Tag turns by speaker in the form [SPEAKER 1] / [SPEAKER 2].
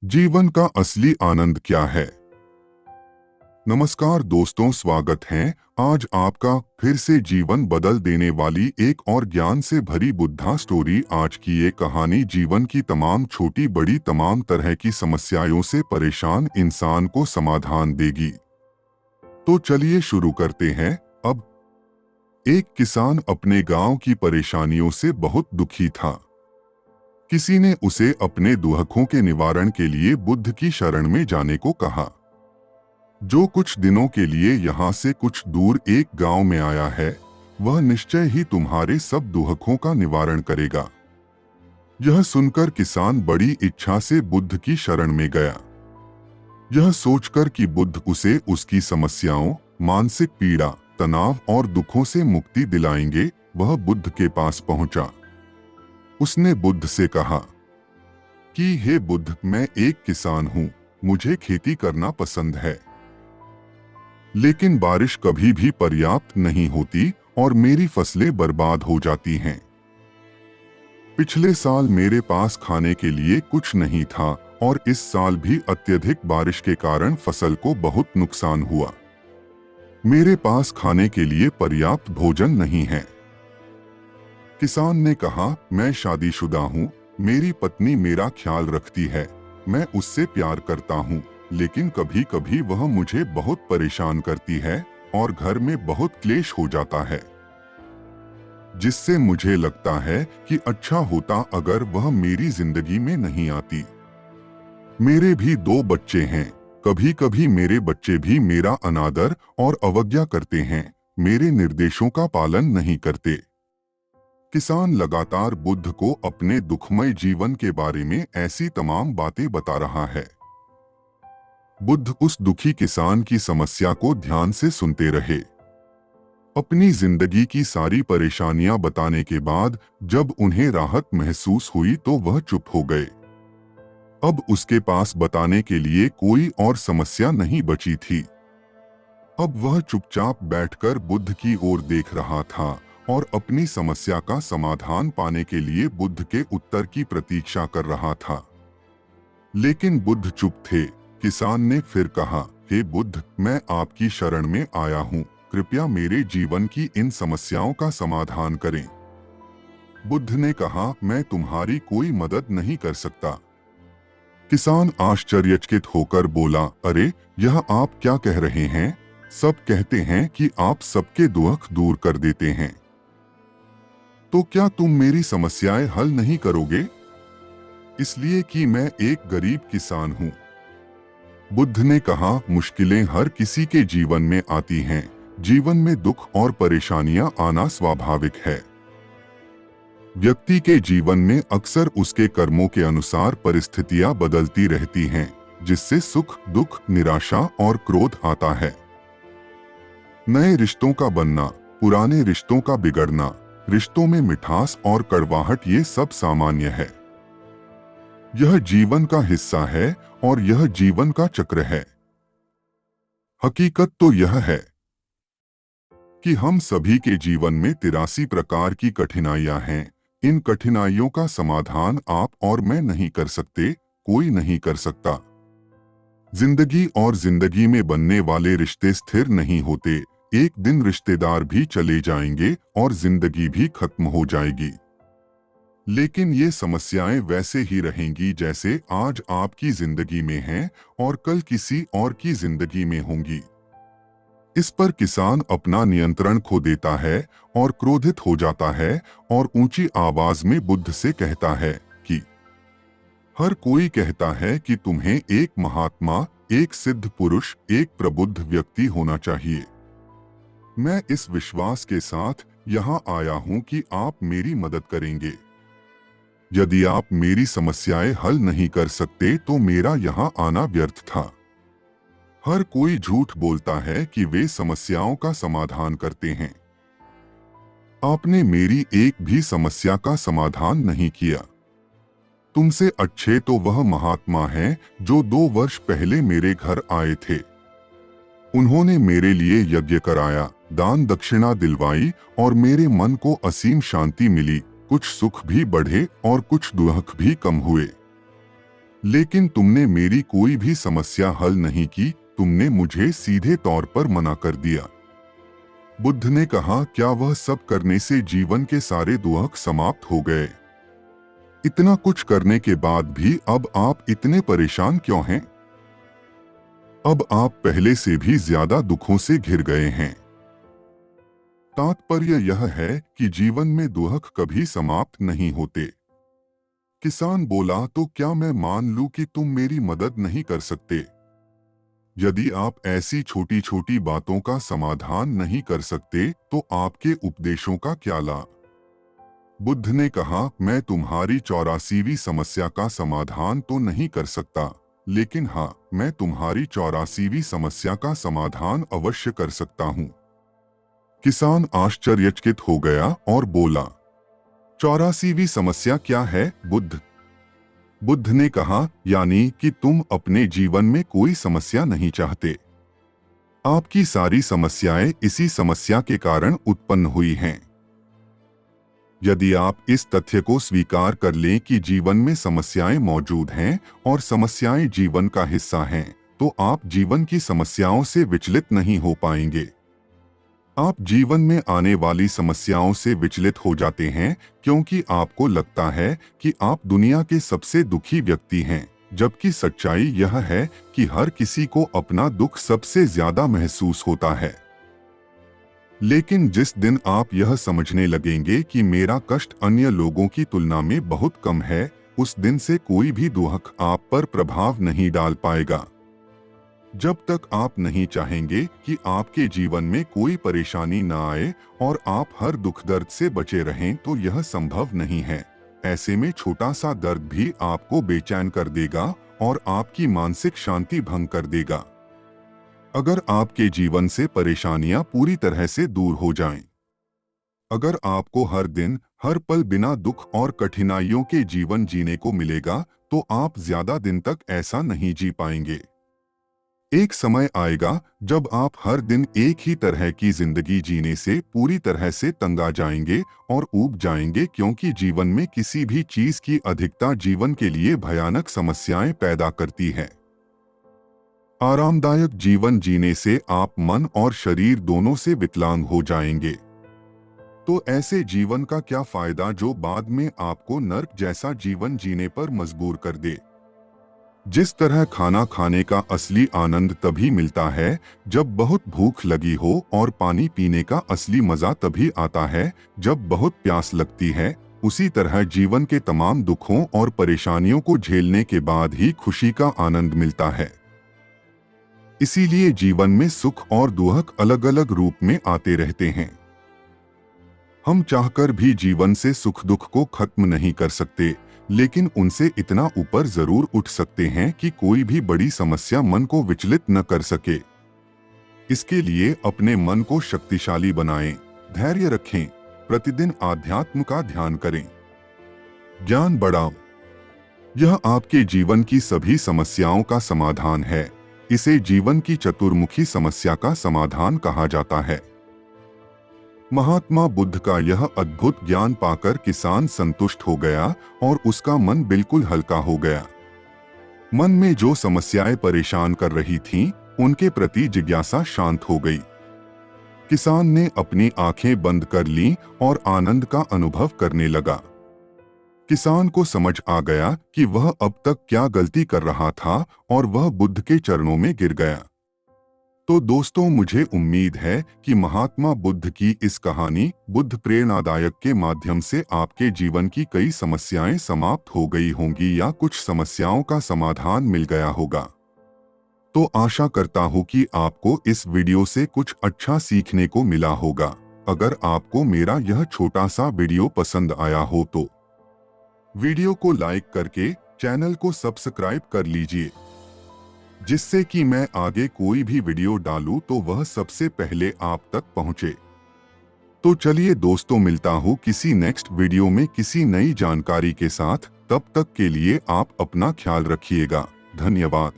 [SPEAKER 1] जीवन का असली आनंद क्या है। नमस्कार दोस्तों, स्वागत है आज आपका फिर से जीवन बदल देने वाली एक और ज्ञान से भरी बुद्धा स्टोरी। आज की ये कहानी जीवन की तमाम छोटी बड़ी तमाम तरह की समस्याओं से परेशान इंसान को समाधान देगी। तो चलिए शुरू करते हैं। अब एक किसान अपने गांव की परेशानियों से बहुत दुखी था। किसी ने उसे अपने दुखों के निवारण के लिए बुद्ध की शरण में जाने को कहा, जो कुछ दिनों के लिए यहाँ से कुछ दूर एक गांव में आया है, वह निश्चय ही तुम्हारे सब दुखों का निवारण करेगा। यह सुनकर किसान बड़ी इच्छा से बुद्ध की शरण में गया। यह सोचकर कि बुद्ध उसे उसकी समस्याओं, मानसिक पीड़ा, तनाव और दुखों से मुक्ति दिलाएंगे, वह बुद्ध के पास पहुंचा। उसने बुद्ध से कहा कि हे बुद्ध, मैं एक किसान हूं, मुझे खेती करना पसंद है, लेकिन बारिश कभी भी पर्याप्त नहीं होती और मेरी फसलें बर्बाद हो जाती हैं। पिछले साल मेरे पास खाने के लिए कुछ नहीं था और इस साल भी अत्यधिक बारिश के कारण फसल को बहुत नुकसान हुआ। मेरे पास खाने के लिए पर्याप्त भोजन नहीं है। किसान ने कहा, मैं शादीशुदा हूँ, मेरी पत्नी मेरा ख्याल रखती है, मैं उससे प्यार करता हूँ, लेकिन कभी कभी वह मुझे बहुत परेशान करती है और घर में बहुत क्लेश हो जाता है, जिससे मुझे लगता है कि अच्छा होता अगर वह मेरी जिंदगी में नहीं आती। मेरे भी 2 बच्चे हैं, कभी कभी मेरे बच्चे भी मेरा अनादर और अवज्ञा करते हैं, मेरे निर्देशों का पालन नहीं करते। किसान लगातार बुद्ध को अपने दुखमय जीवन के बारे में ऐसी तमाम बातें बता रहा है। बुद्ध उस दुखी किसान की समस्या को ध्यान से सुनते रहे। अपनी जिंदगी की सारी परेशानियां बताने के बाद जब उन्हें राहत महसूस हुई तो वह चुप हो गए। अब उसके पास बताने के लिए कोई और समस्या नहीं बची थी। अब वह चुपचाप बैठकर बुद्ध की ओर देख रहा था और अपनी समस्या का समाधान पाने के लिए बुद्ध के उत्तर की प्रतीक्षा कर रहा था। लेकिन बुद्ध चुप थे। किसान ने फिर कहा, हे बुद्ध, मैं आपकी शरण में आया हूँ, कृपया मेरे जीवन की इन समस्याओं का समाधान करें। बुद्ध ने कहा, मैं तुम्हारी कोई मदद नहीं कर सकता। किसान आश्चर्यचकित होकर बोला, अरे, यह आप क्या कह रहे हैं? सब कहते हैं कि आप सबके दुख दूर कर देते हैं, तो क्या तुम मेरी समस्याएं हल नहीं करोगे? इसलिए कि मैं एक गरीब किसान हूं। बुद्ध ने कहा, मुश्किलें हर किसी के जीवन में आती हैं, जीवन में दुख और परेशानियां आना स्वाभाविक है। व्यक्ति के जीवन में अक्सर उसके कर्मों के अनुसार परिस्थितियां बदलती रहती हैं, जिससे सुख, दुख, निराशा और क्रोध आता है। नए रिश्तों का बनना, पुराने रिश्तों का बिगड़ना, रिश्तों में मिठास और कड़वाहट, ये सब सामान्य है। यह जीवन का हिस्सा है और यह जीवन का चक्र है। हकीकत तो यह है कि हम सभी के जीवन में 83 प्रकार की कठिनाइयां हैं। इन कठिनाइयों का समाधान आप और मैं नहीं कर सकते, कोई नहीं कर सकता। जिंदगी और जिंदगी में बनने वाले रिश्ते स्थिर नहीं होते। एक दिन रिश्तेदार भी चले जाएंगे और जिंदगी भी खत्म हो जाएगी। लेकिन ये समस्याएं वैसे ही रहेंगी जैसे आज आपकी जिंदगी में हैं और कल किसी और की जिंदगी में होंगी। इस पर किसान अपना नियंत्रण खो देता है और क्रोधित हो जाता है और ऊंची आवाज में बुद्ध से कहता है कि हर कोई कहता है कि तुम्हें एक महात्मा, एक सिद्ध पुरुष, एक प्रबुद्ध व्यक्ति होना चाहिए। मैं इस विश्वास के साथ यहाँ आया हूँ कि आप मेरी मदद करेंगे। यदि आप मेरी समस्याएं हल नहीं कर सकते तो मेरा यहाँ आना व्यर्थ था। हर कोई झूठ बोलता है कि वे समस्याओं का समाधान करते हैं। आपने मेरी एक भी समस्या का समाधान नहीं किया। तुमसे अच्छे तो वह महात्मा हैं जो 2 वर्ष पहले मेरे घर आए थे। उन्होंने मेरे लिए यज्ञ कराया, दान दक्षिणा दिलवाई और मेरे मन को असीम शांति मिली। कुछ सुख भी बढ़े और कुछ दुख भी कम हुए। लेकिन तुमने मेरी कोई भी समस्या हल नहीं की, तुमने मुझे सीधे तौर पर मना कर दिया। बुद्ध ने कहा, क्या वह सब करने से जीवन के सारे दुख समाप्त हो गए? इतना कुछ करने के बाद भी अब आप इतने परेशान क्यों हैं? अब आप पहले से भी ज्यादा दुखों से घिर गए हैं। तात्पर्य यह है कि जीवन में दुख कभी समाप्त नहीं होते। किसान बोला, तो क्या मैं मान लूं कि तुम मेरी मदद नहीं कर सकते? यदि आप ऐसी छोटी छोटी बातों का समाधान नहीं कर सकते तो आपके उपदेशों का क्या लाभ? बुद्ध ने कहा, मैं तुम्हारी 84वीं समस्या का समाधान तो नहीं कर सकता, लेकिन हाँ, मैं तुम्हारी 84वीं समस्या का समाधान अवश्य कर सकता हूँ। किसान आश्चर्यचकित हो गया और बोला, 84वीं समस्या क्या है बुद्ध? बुद्ध ने कहा, यानी कि तुम अपने जीवन में कोई समस्या नहीं चाहते। आपकी सारी समस्याएं इसी समस्या के कारण उत्पन्न हुई हैं। यदि आप इस तथ्य को स्वीकार कर लें कि जीवन में समस्याएं मौजूद हैं और समस्याएं जीवन का हिस्सा हैं, तो आप जीवन की समस्याओं से विचलित नहीं हो पाएंगे। आप जीवन में आने वाली समस्याओं से विचलित हो जाते हैं क्योंकि आपको लगता है कि आप दुनिया के सबसे दुखी व्यक्ति हैं, जबकि सच्चाई यह है कि हर किसी को अपना दुख सबसे ज्यादा महसूस होता है। लेकिन जिस दिन आप यह समझने लगेंगे कि मेरा कष्ट अन्य लोगों की तुलना में बहुत कम है, उस दिन से कोई भी दुख आप पर प्रभाव नहीं डाल पाएगा। जब तक आप नहीं चाहेंगे कि आपके जीवन में कोई परेशानी न आए और आप हर दुख दर्द से बचे रहें, तो यह संभव नहीं है। ऐसे में छोटा सा दर्द भी आपको बेचैन कर देगा और आपकी मानसिक शांति भंग कर देगा। अगर आपके जीवन से परेशानियां पूरी तरह से दूर हो जाएं, अगर आपको हर दिन हर पल बिना दुख और कठिनाइयों के जीवन जीने को मिलेगा, तो आप ज्यादा दिन तक ऐसा नहीं जी पाएंगे। एक समय आएगा जब आप हर दिन एक ही तरह की जिंदगी जीने से पूरी तरह से तंग आ जाएंगे और ऊब जाएंगे, क्योंकि जीवन में किसी भी चीज की अधिकता जीवन के लिए भयानक समस्याएं पैदा करती है। आरामदायक जीवन जीने से आप मन और शरीर दोनों से विकलांग हो जाएंगे। तो ऐसे जीवन का क्या फायदा जो बाद में आपको नर्क जैसा जीवन जीने पर मजबूर कर दे? जिस तरह खाना खाने का असली आनंद तभी मिलता है जब बहुत भूख लगी हो, और पानी पीने का असली मजा तभी आता है जब बहुत प्यास लगती है, उसी तरह जीवन के तमाम दुखों और परेशानियों को झेलने के बाद ही खुशी का आनंद मिलता है। इसीलिए जीवन में सुख और दुख अलग अलग रूप में आते रहते हैं। हम चाहकर भी जीवन से सुख दुख को खत्म नहीं कर सकते, लेकिन उनसे इतना ऊपर जरूर उठ सकते हैं कि कोई भी बड़ी समस्या मन को विचलित न कर सके। इसके लिए अपने मन को शक्तिशाली बनाएं, धैर्य रखें, प्रतिदिन आध्यात्म का ध्यान करें, ज्ञान बढ़ाओ। यह आपके जीवन की सभी समस्याओं का समाधान है। इसे जीवन की चतुर्मुखी समस्या का समाधान कहा जाता है। महात्मा बुद्ध का यह अद्भुत ज्ञान पाकर किसान संतुष्ट हो गया और उसका मन बिल्कुल हल्का हो गया। मन में जो समस्याएं परेशान कर रही थीं, उनके प्रति जिज्ञासा शांत हो गई। किसान ने अपनी आंखें बंद कर लीं और आनंद का अनुभव करने लगा। किसान को समझ आ गया कि वह अब तक क्या गलती कर रहा था और वह बुद्ध के चरणों में गिर गया। तो दोस्तों, मुझे उम्मीद है कि महात्मा बुद्ध की इस कहानी बुद्ध प्रेरणादायक के माध्यम से आपके जीवन की कई समस्याएं समाप्त हो गई होंगी या कुछ समस्याओं का समाधान मिल गया होगा। तो आशा करता हूं कि आपको इस वीडियो से कुछ अच्छा सीखने को मिला होगा। अगर आपको मेरा यह छोटा सा वीडियो पसंद आया हो तो वीडियो को लाइक करके चैनल को सब्सक्राइब कर लीजिए, जिससे कि मैं आगे कोई भी वीडियो डालूं तो वह सबसे पहले आप तक पहुंचे। तो चलिए दोस्तों, मिलता हूं किसी नेक्स्ट वीडियो में किसी नई जानकारी के साथ। तब तक के लिए आप अपना ख्याल रखिएगा। धन्यवाद।